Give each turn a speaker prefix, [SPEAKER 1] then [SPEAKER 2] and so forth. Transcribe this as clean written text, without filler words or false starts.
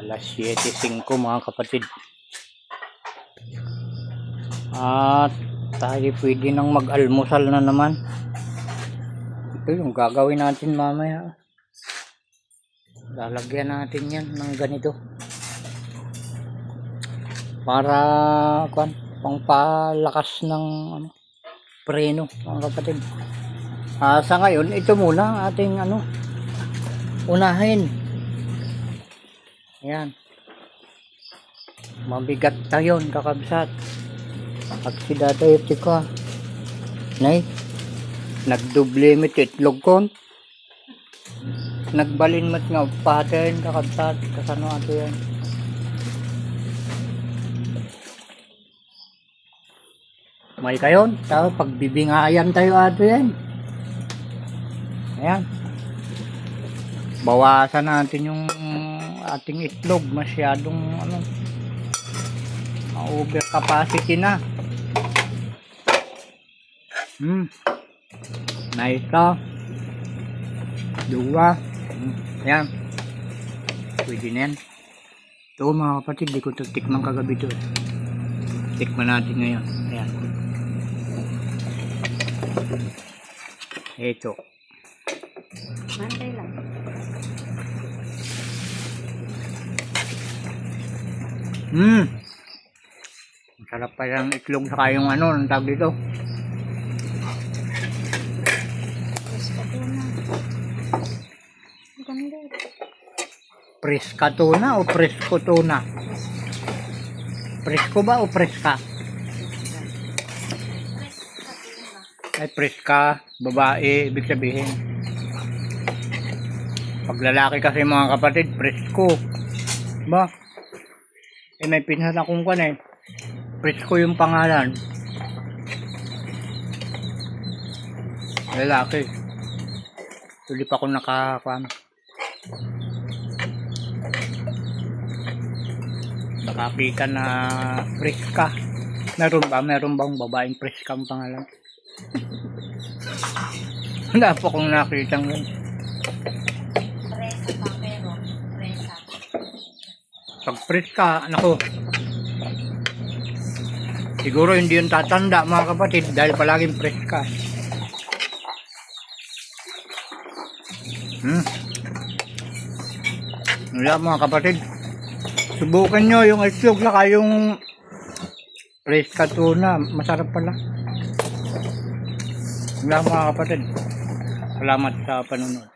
[SPEAKER 1] Alas 7:05 mga kapatid. At tayo pwede nang mag-almusal na naman. Ito yung gagawin natin mamaya. Lalagyan natin yan ng ganito. Para pangpalakas ng preno mga kapatid. Sa ngayon, ito muna ating unahin. Ayan. Mabigat tayo kakabsat. Aksida tayo tika. Nay, nagdoble mit itlog kon. Nagbalin mat nga pattern kakabsat. Kasano ato yan. May kayon. Tapos pagbibingayan tayo ato yan. Ayan. Bawasan natin yung ating itlog. Masyadong over capacity na. Na ito. Dua. Ayan. Pwede na yan. Ito mga kapatid, di ko tikman kagabi ito. Tikman natin ngayon. Ayan. Ito.
[SPEAKER 2] Mantay lang.
[SPEAKER 1] Masarap pa yung itlog saka yung ang tawag dito. Preska tuna o presko tuna? Presko ba o preska? Ay preska, babae, ibig sabihin. Pag lalaki kasi mga kapatid, presko. Ba? May pinsan akong presko yung pangalan. Lalaki. Hindi pa ako nakapikan na preska. Meron bang babaeng preska ang pangalan? Wala pa akong nakita ngayon.
[SPEAKER 2] Presa pa, pero presa.
[SPEAKER 1] Pag preska, nako. Siguro hindi yung tatanda mga kapatid dahil palaging preska. Wala mga kapatid. Subukan nyo yung itlog na kayong preska tuna. Masarap pala. Wala mga kapatid. Salamat sa panonood.